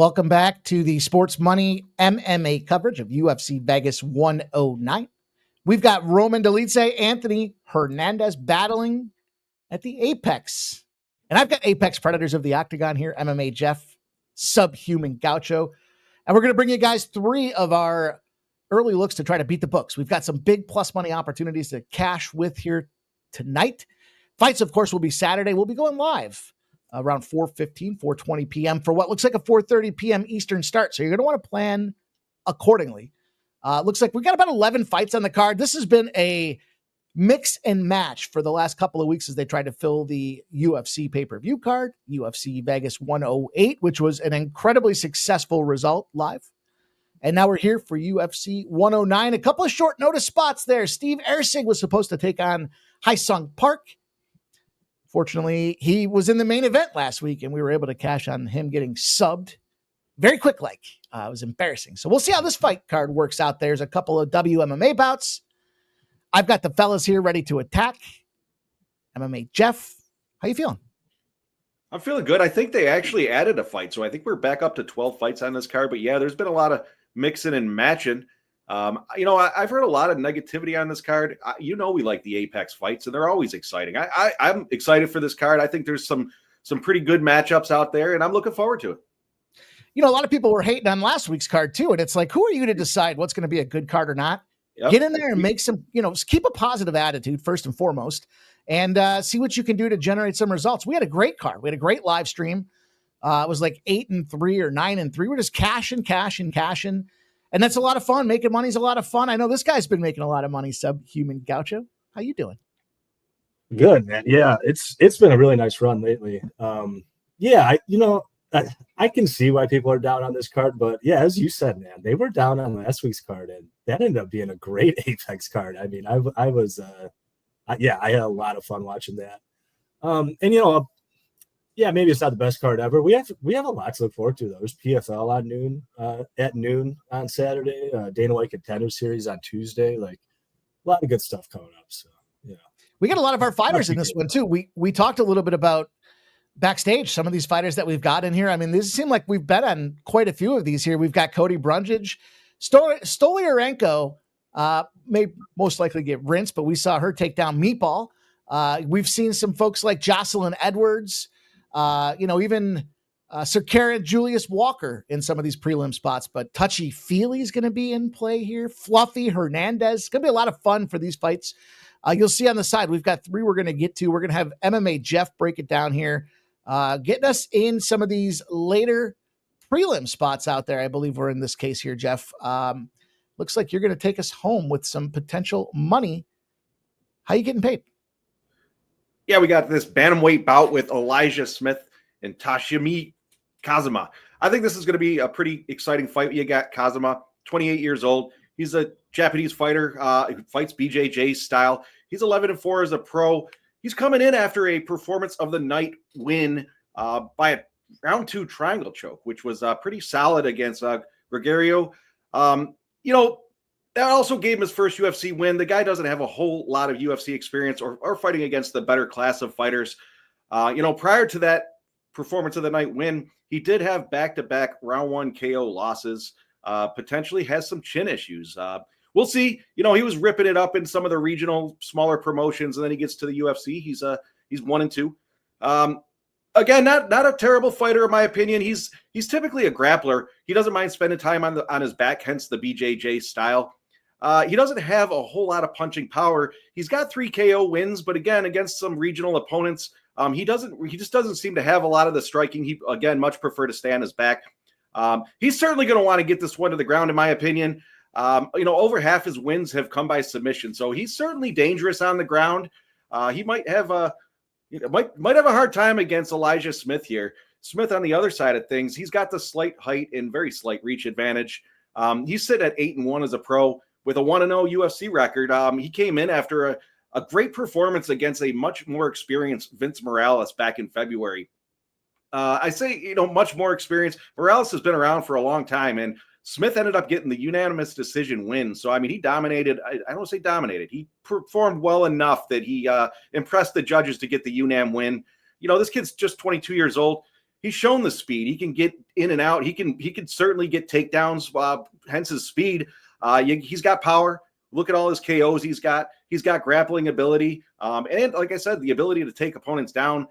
Welcome back to the Sports Money MMA coverage of UFC Vegas 109. We've got Roman Dolidze, Anthony Hernandez battling at the Apex. And I've got Apex Predators of the Octagon here, MMA Jeff, Subhooman Gaucho. And we're going to bring you guys three of our early looks to try to beat the books. We've got some big plus money opportunities to cash with here tonight. Fights, of course, will be Saturday. We'll be going live around 4:20 p.m. for what looks like a 4:30 p.m. Eastern start. So you're going to want to plan accordingly. Looks like we've got about 11 fights on the card. This has been a mix and match for the last couple of weeks as they tried to fill the UFC pay-per-view card, UFC Vegas 108, which was an incredibly successful result live. And now we're here for UFC 109. A couple of short notice spots there. Steve Ersig was supposed to take on Haesung Park. Fortunately, he was in the main event last week, and we were able to cash on him getting subbed very quick. It was embarrassing. So we'll see how this fight card works out. There's a couple of WMMA bouts. I've got the fellas here ready to attack. MMA Jeff, how you feeling? I'm feeling good. I think they actually added a fight, so I think we're back up to 12 fights on this card. But yeah, there's been a lot of mixing and matching. I've heard a lot of negativity on this card. We like the Apex fights, and they're always exciting. I'm excited for this card. I think there's some pretty good matchups out there, and I'm looking forward to it. A lot of people were hating on last week's card too, and it's like, who are you to decide what's going to be a good card or not? Yep. Get in there and make some, keep a positive attitude first and foremost, and see what you can do to generate some results. We had a great card. We had a great live stream. It was like 8-3 or 9-3. We're just cashing. And that's a lot of fun. Making money is a lot of fun. I know this guy's been making a lot of money, Subhooman Gaucho. How you doing? Good, man. Yeah, it's been a really nice run lately. I can see why people are down on this card, but yeah, as you said, man, they were down on last week's card, and that ended up being a great Apex card. I mean, I had a lot of fun watching that. Maybe it's not the best card ever. We have a lot to look forward to though. There's PFL at noon on Saturday. Dana White Contender Series on Tuesday. Like a lot of good stuff coming up. So yeah, we got a lot of our fighters in this one too. We talked a little bit about backstage some of these fighters that we've got in here. I mean, this seemed like we've bet on quite a few of these here. We've got Cody Brundage, Stolyarenko may most likely get rinsed, but we saw her take down Meatball. We've seen some folks like Jocelyn Edwards. Even Sir Karen Julius Walker in some of these prelim spots, but Touchy Feely is going to be in play here. Fluffy Hernandez. It's going to be a lot of fun for these fights. You'll see on the side, we've got three we're going to get to. We're going to have MMA Jeff break it down here, getting us in some of these later prelim spots out there. I believe we're in this case here, Jeff. Looks like you're going to take us home with some potential money. How you getting paid? Yeah, we got this bantamweight bout with Elijah Smith and Toshimi Kazama. I think this is going to be a pretty exciting fight. You got Kazama, 28 years old. He's a Japanese fighter. He fights BJJ style. He's 11-4 as a pro. He's coming in after a performance of the night win by a round 2 triangle choke, which was pretty solid against Gregorio. That also gave him his first UFC win. The guy doesn't have a whole lot of UFC experience or fighting against the better class of fighters. Prior to that performance of the night win, he did have back-to-back round 1 KO losses, potentially has some chin issues. We'll see. He was ripping it up in some of the regional smaller promotions, and then he gets to the UFC. He's 1-2. Again, not a terrible fighter in my opinion. He's typically a grappler. He doesn't mind spending time on his back, hence the BJJ style. He doesn't have a whole lot of punching power. He's got 3 KO wins, but again, against some regional opponents, he just doesn't seem to have a lot of the striking. He, again, much prefer to stay on his back. He's certainly going to want to get this one to the ground, in my opinion. Over half his wins have come by submission, so he's certainly dangerous on the ground. He might have a hard time against Elijah Smith here. Smith, on the other side of things, he's got the slight height and very slight reach advantage. He's sitting at 8-1 as a pro with a 1-0 UFC record. He came in after a great performance against a much more experienced Vince Morales back in February. I say, much more experience. Morales has been around for a long time, and Smith ended up getting the unanimous decision win. So, he dominated. I don't want to say dominated. He performed well enough that he impressed the judges to get the unam win. This kid's just 22 years old. he's shown the speed. He can get in and out. He can certainly get takedowns, hence his speed. He's got power. Look at all his KOs he's got. He's got grappling ability. And like I said, the ability to take opponents down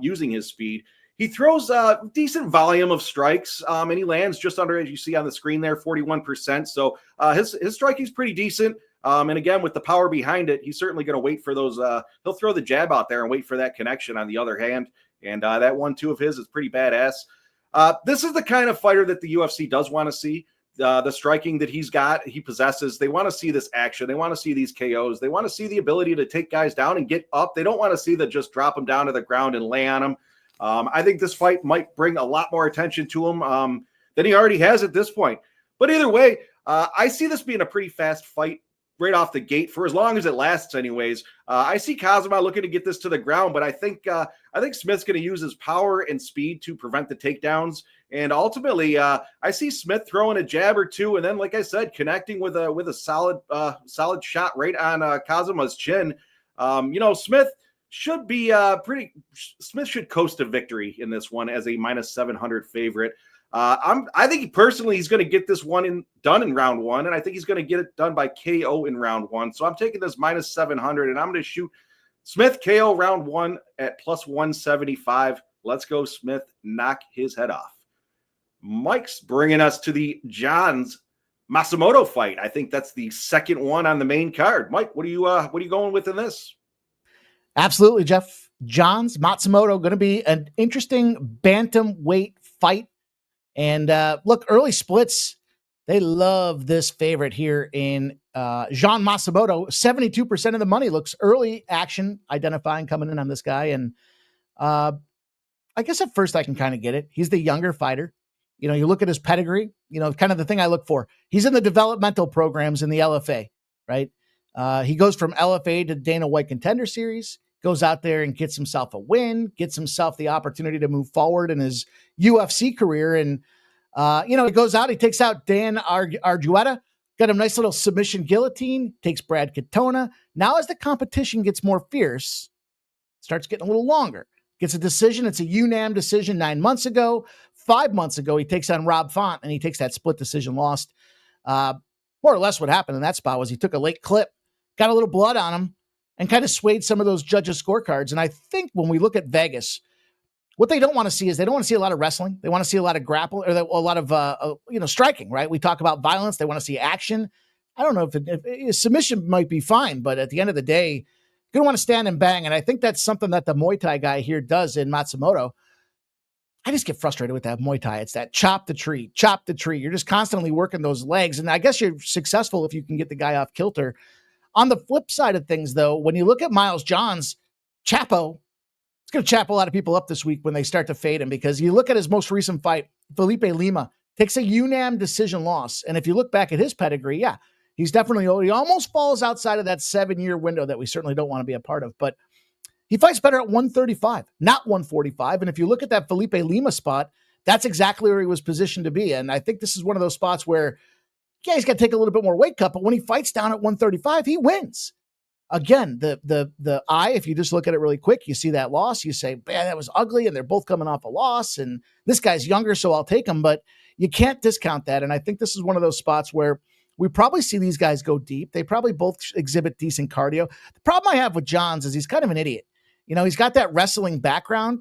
using his speed. He throws a decent volume of strikes, and he lands just under, as you see on the screen there, 41%. So his striking's pretty decent. And again, with the power behind it, he's certainly going to wait for those. He'll throw the jab out there and wait for that connection on the other hand. And that 1-2 of his is pretty badass. This is the kind of fighter that the UFC does want to see. The striking that he possesses. They want to see this action. They want to see these KOs. They want to see the ability to take guys down and get up. They don't want to see that just drop them down to the ground and lay on them. I think this fight might bring a lot more attention to him than he already has at this point. But either way, I see this being a pretty fast fight right off the gate for as long as it lasts anyways. I see Kazama looking to get this to the ground, but I think Smith's going to use his power and speed to prevent the takedowns. And ultimately, I see Smith throwing a jab or two, and then, like I said, connecting with a solid shot right on Kazama's chin. Smith should be Smith should coast to victory in this one as a -700 favorite. I think personally he's going to get this one done in round one, and I think he's going to get it done by KO in round one. So I'm taking this -700, and I'm going to shoot Smith KO round one at +175. Let's go, Smith. Knock his head off. Mike's bringing us to the Johns Matsumoto fight. I think that's the second one on the main card. Mike, what are you going with in this? Absolutely, Jeff. Johns Matsumoto going to be an interesting bantamweight fight. And look, early splits, they love this favorite here in Jean Matsumoto. 72% of the money looks early action identifying coming in on this guy. And I guess at first I can kind of get it. He's the younger fighter. You look at his pedigree, kind of the thing I look for. He's in the developmental programs in the LFA, right? He goes from LFA to Dana White Contender Series, goes out there and gets himself a win, gets himself the opportunity to move forward in his UFC career. And, he goes out, he takes out Dan Argueta, got a nice little submission guillotine, takes Brad Katona. Now as the competition gets more fierce, starts getting a little longer, gets a decision. It's a UNAM decision 9 months ago. 5 months ago, he takes on Rob Font and he takes that split decision loss. More or less what happened in that spot was he took a late clip, got a little blood on him, and kind of swayed some of those judges' scorecards. And I think when we look at Vegas, what they don't want to see is they don't want to see a lot of wrestling. They want to see a lot of grapple or a lot of striking, right? We talk about violence. They want to see action. I don't know if submission might be fine, but at the end of the day, you're going to want to stand and bang. And I think that's something that the Muay Thai guy here does in Matsumoto. I just get frustrated with that Muay Thai. It's that chop the tree. You're just constantly working those legs. And I guess you're successful if you can get the guy off kilter. On the flip side of things, though, when you look at Miles Johns, Chapo, it's going to chap a lot of people up this week when they start to fade him, because you look at his most recent fight, Felipe Lima takes a UNAM decision loss. And if you look back at his pedigree, yeah, he's definitely old. He almost falls outside of that 7-year window that we certainly don't want to be a part of. But he fights better at 135, not 145. And if you look at that Felipe Lima spot, that's exactly where he was positioned to be. And I think this is one of those spots where, yeah, he's got to take a little bit more weight cut, but when he fights down at 135, he wins. Again, the eye, if you just look at it really quick, you see that loss, you say, man, that was ugly, and they're both coming off a loss, and this guy's younger, so I'll take him, but you can't discount that. And I think this is one of those spots where we probably see these guys go deep. They probably both exhibit decent cardio. The problem I have with Johns is he's kind of an idiot. He's got that wrestling background,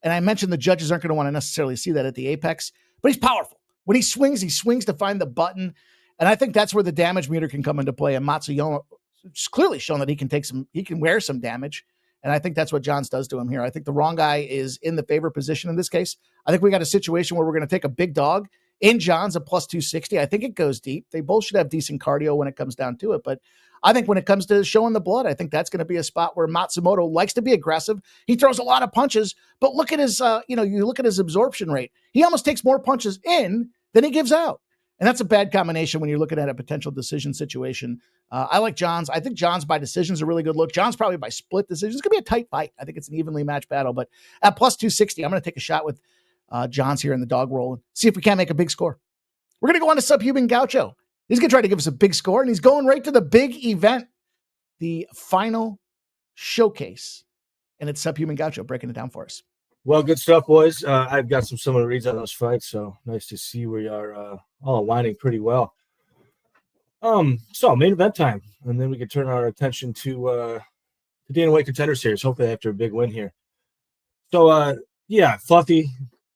and I mentioned the judges aren't going to want to necessarily see that at the Apex, but he's powerful. When he swings to find the button. And I think that's where the damage meter can come into play. And Matsumoto has clearly shown that he can wear some damage. And I think that's what Johns does to him here. I think the wrong guy is in the favor position in this case. I think we got a situation where we're going to take a big dog in Johns at +260. I think it goes deep. They both should have decent cardio when it comes down to it. But I think when it comes to showing the blood, I think that's going to be a spot where Matsumoto likes to be aggressive. He throws a lot of punches, but look at his, you look at his absorption rate. He almost takes more punches in than he gives out. And that's a bad combination when you're looking at a potential decision situation. I like Johns. I think Johns by decision is a really good look. Johns probably by split decision. It's going to be a tight fight. I think it's an evenly matched battle. But at +260, I'm going to take a shot with Johns here in the dog roll and see if we can't make a big score. We're going to go on to Subhooman Gaucho. He's going to try to give us a big score, and he's going right to the big event, the final showcase. And it's Subhooman Gaucho breaking it down for us. Well, good stuff, boys. I've got some similar reads on those fights, so nice to see we are all aligning pretty well. So main event time, and then we can turn our attention to the Dana White Contender Series, hopefully after a big win here. So, yeah, Fluffy,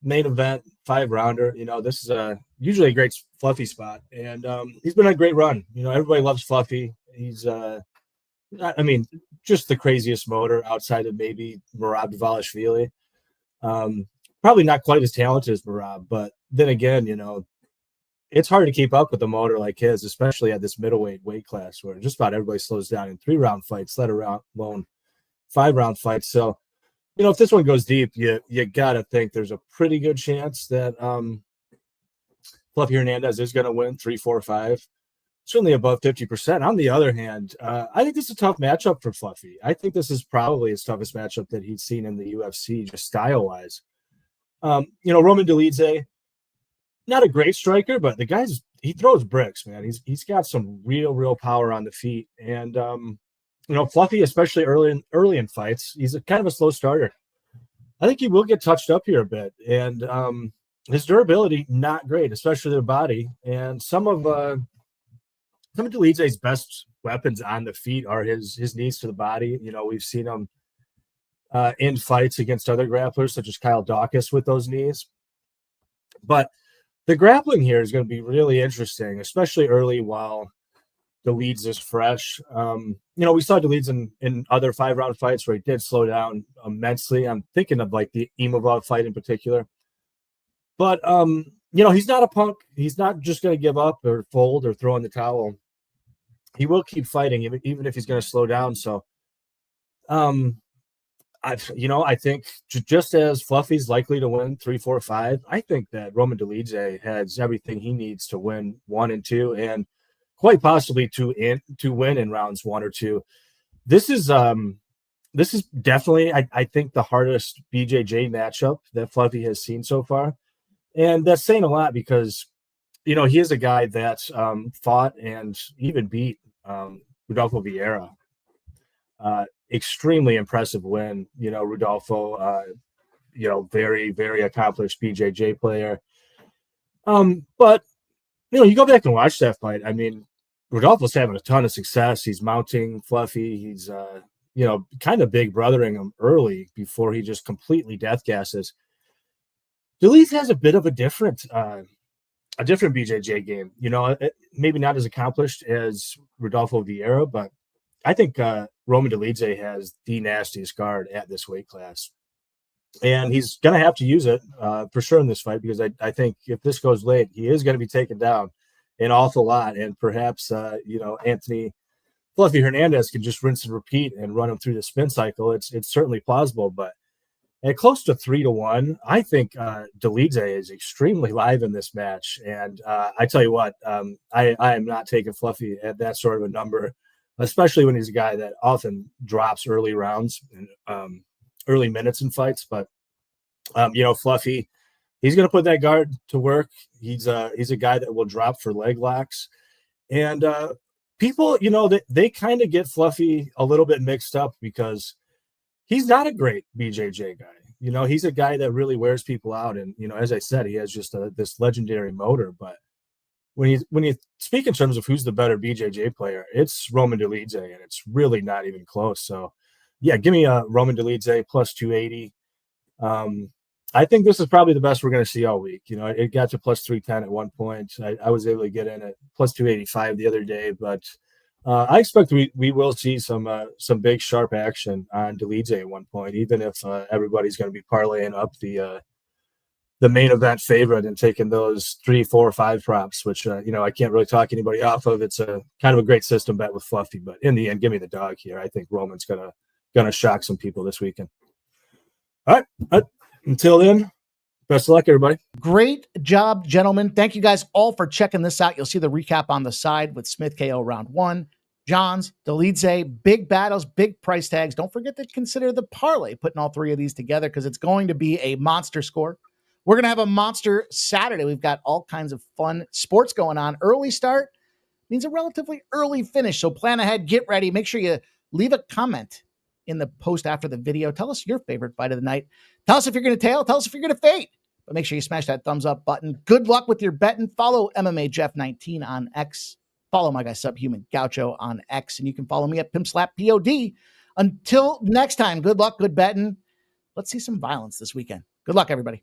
main event, 5-rounder. This is usually a great Fluffy spot, and he's been on a great run. Everybody loves Fluffy. He's, just the craziest motor outside of maybe Merab Dvalishvili. Probably not quite as talented as Merab, but then again, it's hard to keep up with a motor like his, especially at this middleweight weight class where just about everybody slows down in 3-round fights, let alone 5-round fights. So, if this one goes deep, you got to think there's a pretty good chance that Fluffy Hernandez is going to win 3, 4, 5, certainly above 50%. On the other hand, I think this is a tough matchup for Fluffy. I think this is probably his toughest matchup that he's seen in the UFC, just style-wise. Roman Dolidze, not a great striker, but the he throws bricks, man. He's got some real power on the feet. And Fluffy, especially early in fights, he's kind of a slow starter. I think he will get touched up here a bit. And his durability, not great, especially the body. And some of Dolidze's best weapons on the feet are his knees to the body. We've seen him in fights against other grapplers, such as Kyle Dawkins, with those knees. But the grappling here is going to be really interesting, especially early while Dolidze is fresh. We saw Dolidze in other 5-round fights where he did slow down immensely. I'm thinking of like the Imavov fight in particular. But, he's not a punk. He's not just going to give up or fold or throw in the towel. He will keep fighting, even if he's going to slow down. So, I think just as Fluffy's likely to win 3, 4, 5, I think that Roman Dolidze has everything he needs to win 1 and 2, and quite possibly to win in rounds 1 or 2. This is definitely, I think, the hardest BJJ matchup that Fluffy has seen so far, and that's saying a lot because he is a guy that fought and even beat Rodolfo Vieira. Extremely impressive win. Rodolfo, very, very accomplished BJJ player. But, you go back and watch that fight. I mean, Rodolfo's having a ton of success. He's mounting Fluffy. He's, kind of big brothering him early before he just completely death gasses. Dolidze has a bit of a different BJJ game. Maybe not as accomplished as Rodolfo Vieira, but I think Roman Dolidze has the nastiest guard at this weight class. And he's going to have to use it for sure in this fight because I think if this goes late, he is going to be taken down an awful lot. And perhaps, Anthony Fluffy Hernandez can just rinse and repeat and run him through the spin cycle. It's certainly plausible, but at close to 3-1, I think Dolidze is extremely live in this match. And I tell you what, I am not taking Fluffy at that sort of a number, especially when he's a guy that often drops early rounds and early minutes in fights. But, Fluffy, he's going to put that guard to work. He's a guy that will drop for leg locks. And people, they kind of get Fluffy a little bit mixed up because he's not a great BJJ guy. He's a guy that really wears people out. And, as I said, he has just this legendary motor. But when you speak in terms of who's the better BJJ player, it's Roman Dolidze, and it's really not even close. So, yeah, give me a Roman Dolidze plus 280. I think this is probably the best we're going to see all week. It got to plus 310 at one point. I was able to get in at plus 285 the other day, but I expect we will see some big sharp action on Dolidze at one point, even if everybody's going to be parlaying up the main event favorite and taking those 3, 4, 5 props, which I can't really talk anybody off of. It's a kind of a great system bet with Fluffy, but in the end, give me the dog here. I think Roman's gonna shock some people this weekend. All right. Until then, best of luck, everybody. Great job, gentlemen. Thank you guys all for checking this out. You'll see the recap on the side with Smith KO round 1, Johns, Dolidze, big battles, big price tags. Don't forget to consider the parlay, putting all 3 of these together because it's going to be a monster score. We're going to have a monster Saturday. We've got all kinds of fun sports going on. Early start means a relatively early finish. So plan ahead, get ready. Make sure you leave a comment in the post after the video. Tell us your favorite fight of the night. Tell us if you're going to tail. Tell us if you're going to fade. But make sure you smash that thumbs up button. Good luck with your betting. Follow MMA Jeff 19 on X. Follow my guy Subhooman Gaucho on X. And you can follow me at PimpSlapPod. Until next time, good luck, good betting. Let's see some violence this weekend. Good luck, everybody.